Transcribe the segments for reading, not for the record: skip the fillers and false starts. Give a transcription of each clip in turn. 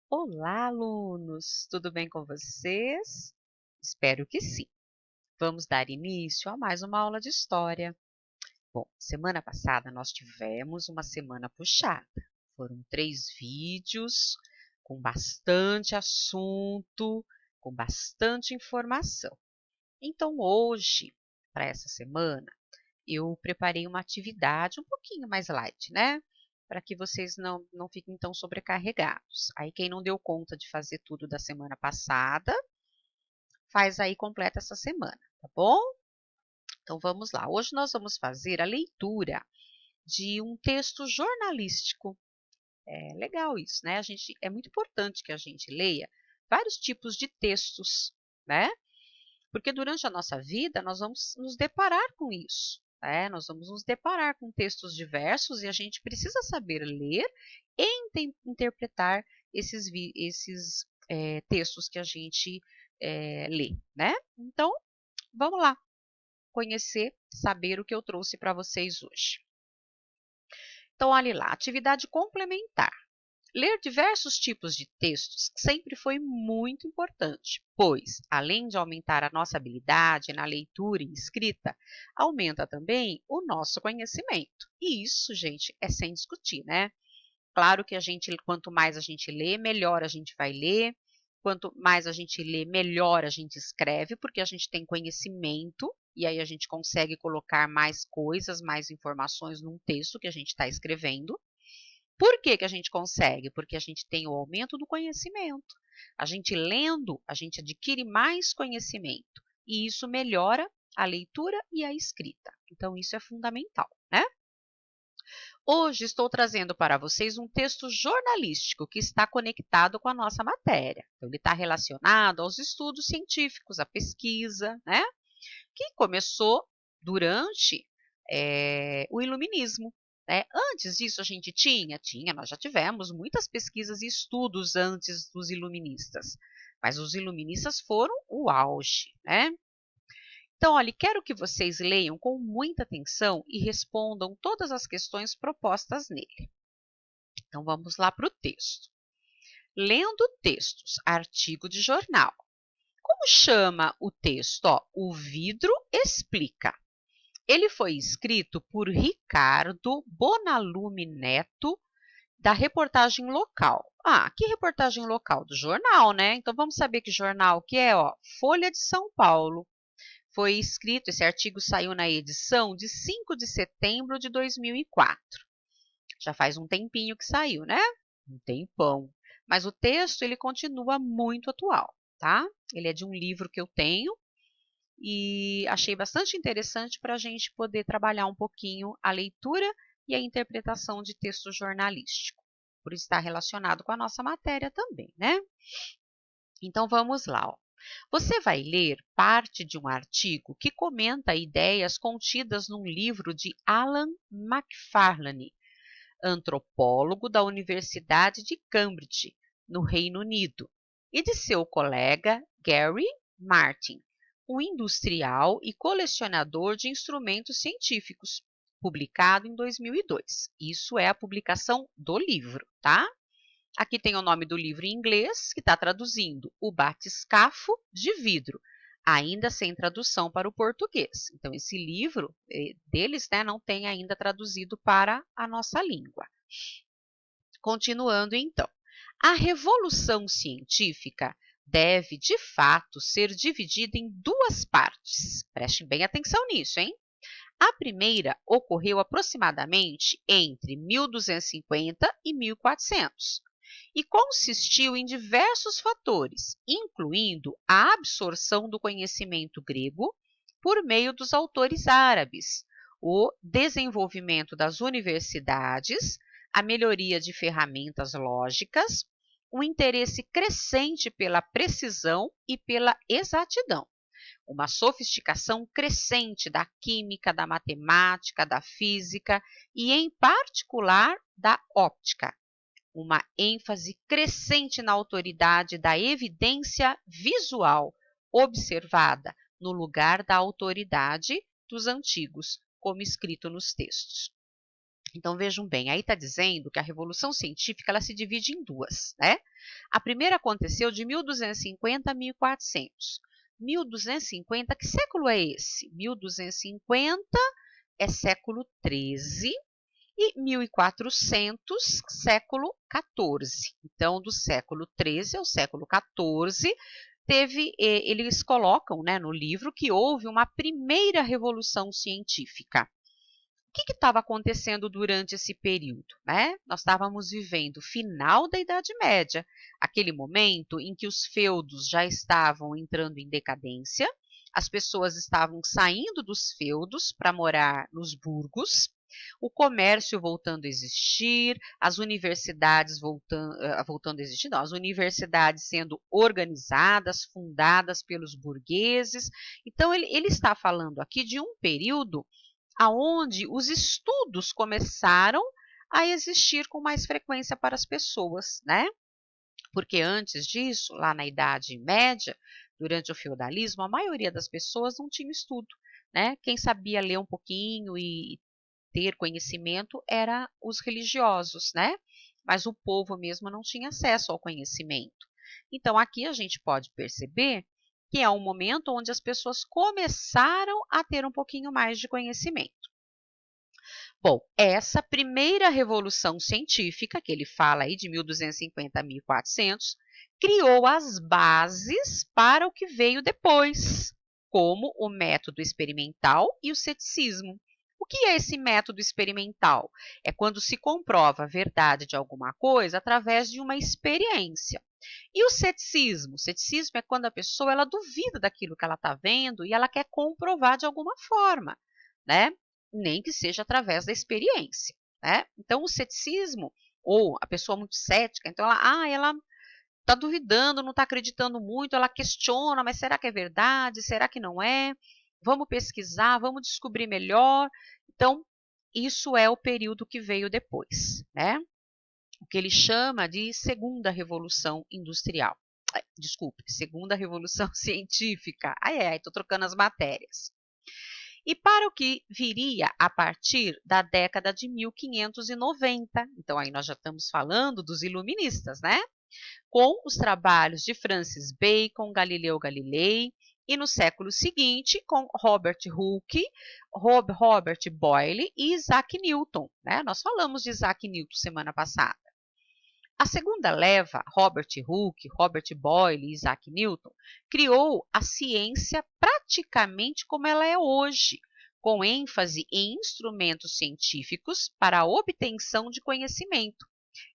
Olá, alunos! Tudo bem com vocês? Espero que sim. Vamos dar início a mais uma aula de história. Bom, semana passada nós tivemos uma semana puxada. Foram 3 vídeos com bastante assunto, com bastante informação. Então, hoje, para essa semana, eu preparei uma atividade um pouquinho mais light, né? Para que vocês não fiquem tão sobrecarregados. Aí, quem não deu conta de fazer tudo da semana passada, faz aí completa essa semana, tá bom? Então, vamos lá. Hoje nós vamos fazer a leitura de um texto jornalístico. É legal isso, né? É muito importante que a gente leia vários tipos de textos, né? Porque durante a nossa vida nós vamos nos deparar com isso. Nós vamos nos deparar com textos diversos e a gente precisa saber ler e interpretar esses textos que a gente lê, né? Então, vamos lá conhecer, saber o que eu trouxe para vocês hoje. Então, olhe lá, atividade complementar. Ler diversos tipos de textos sempre foi muito importante, pois, além de aumentar a nossa habilidade na leitura e escrita, aumenta também o nosso conhecimento. E isso, gente, é sem discutir, né? Claro que quanto mais a gente lê, melhor a gente vai ler. Quanto mais a gente lê, melhor a gente escreve, porque a gente tem conhecimento e aí a gente consegue colocar mais coisas, mais informações num texto que a gente está escrevendo. Por que que a gente consegue? Porque a gente tem o aumento do conhecimento. A gente lendo, a gente adquire mais conhecimento e isso melhora a leitura e a escrita. Então, isso é fundamental, né? Hoje estou trazendo para vocês um texto jornalístico que está conectado com a nossa matéria. Então, ele está relacionado aos estudos científicos, à pesquisa, né? Que começou durante o Iluminismo. Né? Antes disso, a gente nós já tivemos muitas pesquisas e estudos antes dos iluministas, mas os iluministas foram o auge, né? Então, olha, quero que vocês leiam com muita atenção e respondam todas as questões propostas nele. Então, vamos lá para o texto. Lendo textos, artigo de jornal. Como chama o texto? Ó, o vidro explica. Ele foi escrito por Ricardo Bonalume Neto, da reportagem local. Ah, que reportagem local? Do jornal, né? Então, vamos saber que jornal que é, ó. Folha de São Paulo. Foi escrito, esse artigo saiu na edição de 5 de setembro de 2004. Já faz um tempinho que saiu, né? Um tempão. Mas o texto, ele continua muito atual, tá? Ele é de um livro que eu tenho, e achei bastante interessante para a gente poder trabalhar um pouquinho a leitura e a interpretação de texto jornalístico, por estar relacionado com a nossa matéria também, né? Então, vamos lá. Ó. Você vai ler parte de um artigo que comenta ideias contidas num livro de Alan Macfarlane, antropólogo da Universidade de Cambridge, no Reino Unido, e de seu colega Gary Martin, um industrial e colecionador de instrumentos científicos, publicado em 2002. Isso é a publicação do livro, tá? Aqui tem o nome do livro em inglês, que está traduzindo o batiscafo de vidro, ainda sem tradução para o português. Então, esse livro deles, né, não tem ainda traduzido para a nossa língua. Continuando, então. A revolução científica deve, de fato, ser dividida em duas partes. Prestem bem atenção nisso, hein? A primeira ocorreu aproximadamente entre 1250 e 1400 e consistiu em diversos fatores, incluindo a absorção do conhecimento grego por meio dos autores árabes, o desenvolvimento das universidades, a melhoria de ferramentas lógicas, um interesse crescente pela precisão e pela exatidão, uma sofisticação crescente da química, da matemática, da física e, em particular, da óptica, uma ênfase crescente na autoridade da evidência visual observada no lugar da autoridade dos antigos, como escrito nos textos. Então vejam bem, aí está dizendo que a Revolução Científica ela se divide em duas, né? A primeira aconteceu de 1250 a 1400. 1250, que século é esse? 1250 é século XIII e 1400, século XIV. Então, do século XIII ao século XIV, eles colocam, né, no livro que houve uma primeira revolução científica. O que estava acontecendo durante esse período, né? Nós estávamos vivendo o final da Idade Média, aquele momento em que os feudos já estavam entrando em decadência, as pessoas estavam saindo dos feudos para morar nos burgos, o comércio voltando a existir, as universidades voltando a existir, não, as universidades sendo organizadas, fundadas pelos burgueses. Então, ele está falando aqui de um período aonde os estudos começaram a existir com mais frequência para as pessoas, né? Porque antes disso, lá na Idade Média, durante o feudalismo, a maioria das pessoas não tinha estudo, né? Quem sabia ler um pouquinho e ter conhecimento era os religiosos, né? Mas o povo mesmo não tinha acesso ao conhecimento. Então, aqui a gente pode perceber que é um momento onde as pessoas começaram a ter um pouquinho mais de conhecimento. Bom, essa primeira revolução científica, que ele fala aí de 1250 a 1400, criou as bases para o que veio depois, como o método experimental e o ceticismo. O que é esse método experimental? É quando se comprova a verdade de alguma coisa através de uma experiência. E o ceticismo? O ceticismo é quando a pessoa ela duvida daquilo que ela está vendo e ela quer comprovar de alguma forma, né? Nem que seja através da experiência, né? Então, o ceticismo, ou a pessoa muito cética, então ela está duvidando, não está acreditando muito, ela questiona, mas será que é verdade? Será que não é? Vamos pesquisar, vamos descobrir melhor. Então, isso é o período que veio depois, né? O que ele chama de segunda revolução industrial. Desculpe, segunda revolução científica. Estou trocando as matérias. E para o que viria a partir da década de 1590. Então, aí nós já estamos falando dos iluministas, né? Com os trabalhos de Francis Bacon, Galileu Galilei, e no século seguinte com Robert Hooke, Robert Boyle e Isaac Newton, né? Nós falamos de Isaac Newton semana passada. A segunda leva, Robert Hooke, Robert Boyle e Isaac Newton, criou a ciência praticamente como ela é hoje, com ênfase em instrumentos científicos para a obtenção de conhecimento.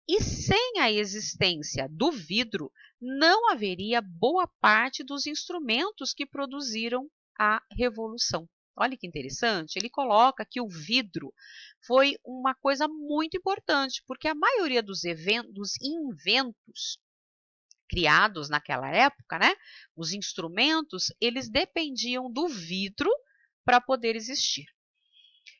E sem a existência do vidro, não haveria boa parte dos instrumentos que produziram a revolução. Olha que interessante, ele coloca que o vidro foi uma coisa muito importante, porque a maioria dos inventos criados naquela época, né, os instrumentos, eles dependiam do vidro para poder existir.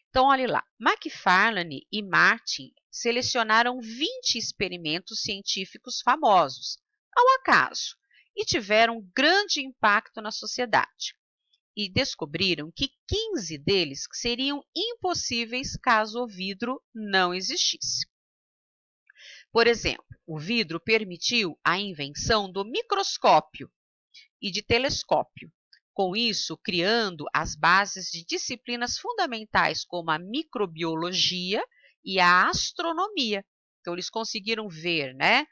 Então, olhe lá, Macfarlane e Martin selecionaram 20 experimentos científicos famosos, ao acaso, e tiveram grande impacto na sociedade. E descobriram que 15 deles seriam impossíveis caso o vidro não existisse. Por exemplo, o vidro permitiu a invenção do microscópio e de telescópio, com isso criando as bases de disciplinas fundamentais como a microbiologia e a astronomia. Então, eles conseguiram ver, né,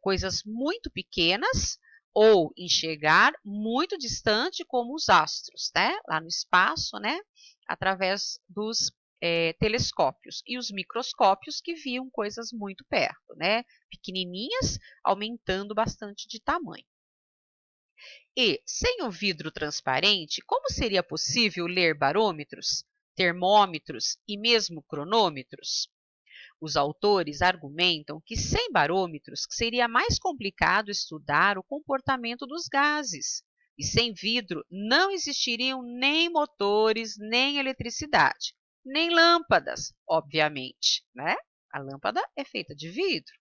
coisas muito pequenas ou enxergar muito distante, como os astros, né, lá no espaço, né, através dos telescópios, e os microscópios que viam coisas muito perto, né, pequenininhas, aumentando bastante de tamanho. E, sem o vidro transparente, como seria possível ler barômetros, termômetros e mesmo cronômetros? Os autores argumentam que sem barômetros seria mais complicado estudar o comportamento dos gases, e sem vidro não existiriam nem motores, nem eletricidade, nem lâmpadas, obviamente, né? A lâmpada é feita de vidro.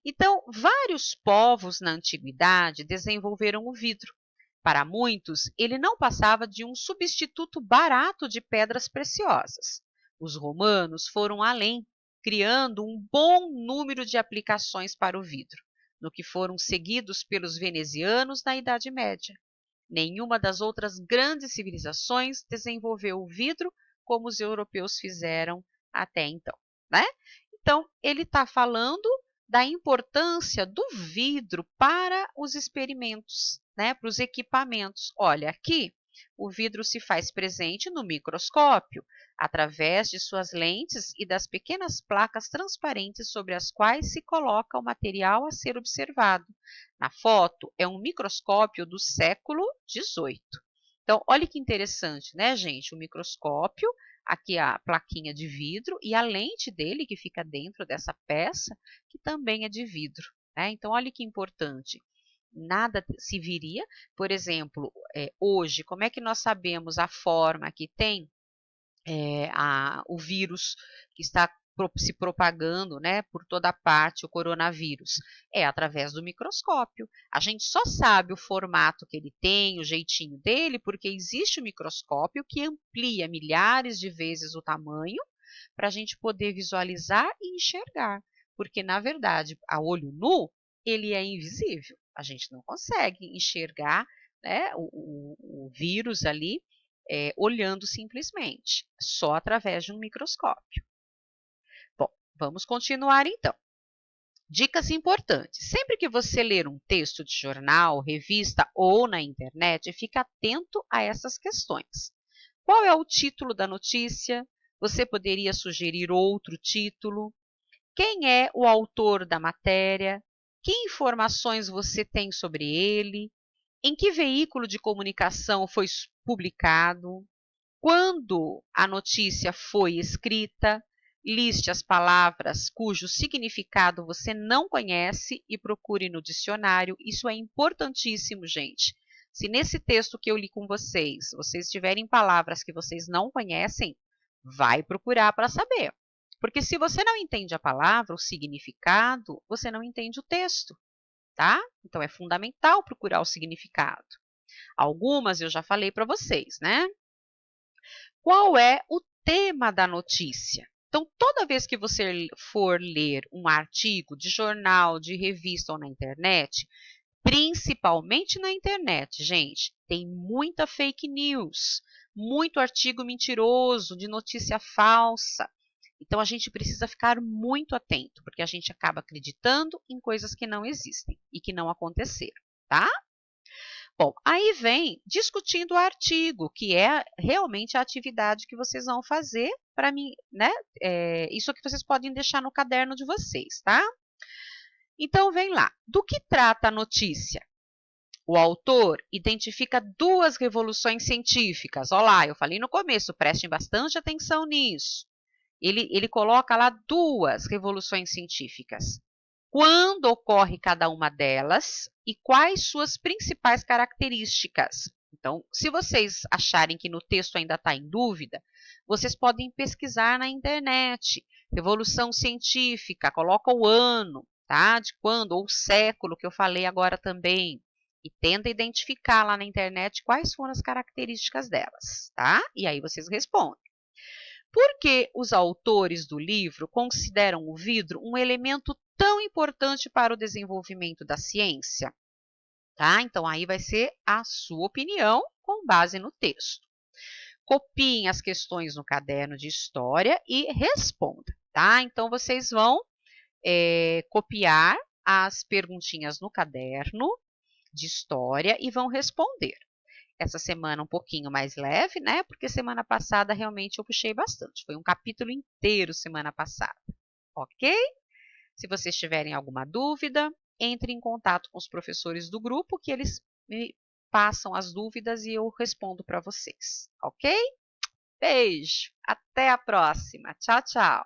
Então, vários povos na antiguidade desenvolveram o vidro. Para muitos, ele não passava de um substituto barato de pedras preciosas. Os romanos foram além, criando um bom número de aplicações para o vidro, no que foram seguidos pelos venezianos na Idade Média. Nenhuma das outras grandes civilizações desenvolveu o vidro como os europeus fizeram até então, né? Então, ele está falando da importância do vidro para os experimentos, né? Para os equipamentos. Olha, aqui o vidro se faz presente no microscópio, através de suas lentes e das pequenas placas transparentes sobre as quais se coloca o material a ser observado. Na foto, é um microscópio do século XVIII. Então, olha que interessante, né, gente? O microscópio, aqui a plaquinha de vidro e a lente dele que fica dentro dessa peça, que também é de vidro, né? Então, olha que importante. Nada se viria, por exemplo, hoje, como é que nós sabemos a forma que tem o vírus que está se propagando, né, por toda parte, o coronavírus? É através do microscópio. A gente só sabe o formato que ele tem, o jeitinho dele, porque existe o microscópio que amplia milhares de vezes o tamanho para a gente poder visualizar e enxergar. Porque, na verdade, a olho nu, ele é invisível. A gente não consegue enxergar, né, o vírus ali olhando simplesmente, só através de um microscópio. Bom, vamos continuar então. Dicas importantes. Sempre que você ler um texto de jornal, revista ou na internet, fique atento a essas questões. Qual é o título da notícia? Você poderia sugerir outro título? Quem é o autor da matéria? Que informações você tem sobre ele? Em que veículo de comunicação foi publicado? Quando a notícia foi escrita? Liste as palavras cujo significado você não conhece e procure no dicionário. Isso é importantíssimo, gente. Se nesse texto que eu li com vocês, vocês tiverem palavras que vocês não conhecem, vai procurar para saber. Porque se você não entende a palavra, o significado, você não entende o texto, tá? Então é fundamental procurar o significado. Algumas eu já falei para vocês, né? Qual é o tema da notícia? Então, toda vez que você for ler um artigo de jornal, de revista ou na internet, principalmente na internet, gente, tem muita fake news, muito artigo mentiroso, de notícia falsa. Então, a gente precisa ficar muito atento, porque a gente acaba acreditando em coisas que não existem e que não aconteceram, tá? Bom, aí vem discutindo o artigo, que é realmente a atividade que vocês vão fazer para mim, né? Isso que vocês podem deixar no caderno de vocês, tá? Então, vem lá. Do que trata a notícia? O autor identifica duas revoluções científicas. Olha lá, eu falei no começo, prestem bastante atenção nisso. Ele coloca lá duas revoluções científicas. Quando ocorre cada uma delas e quais suas principais características. Então, se vocês acharem que no texto ainda está em dúvida, vocês podem pesquisar na internet. Revolução científica, coloca o ano, tá? De quando, ou o século, que eu falei agora também. E tenta identificar lá na internet quais foram as características delas, tá? E aí vocês respondem. Por que os autores do livro consideram o vidro um elemento tão importante para o desenvolvimento da ciência? Tá? Então, aí vai ser a sua opinião com base no texto. Copiem as questões no caderno de história e responda. Tá? Então, vocês vão copiar as perguntinhas no caderno de história e vão responder. Essa semana um pouquinho mais leve, né? Porque semana passada realmente eu puxei bastante. Foi um capítulo inteiro semana passada, ok? Se vocês tiverem alguma dúvida, entre em contato com os professores do grupo, que eles me passam as dúvidas e eu respondo para vocês, ok? Beijo, até a próxima. Tchau, tchau.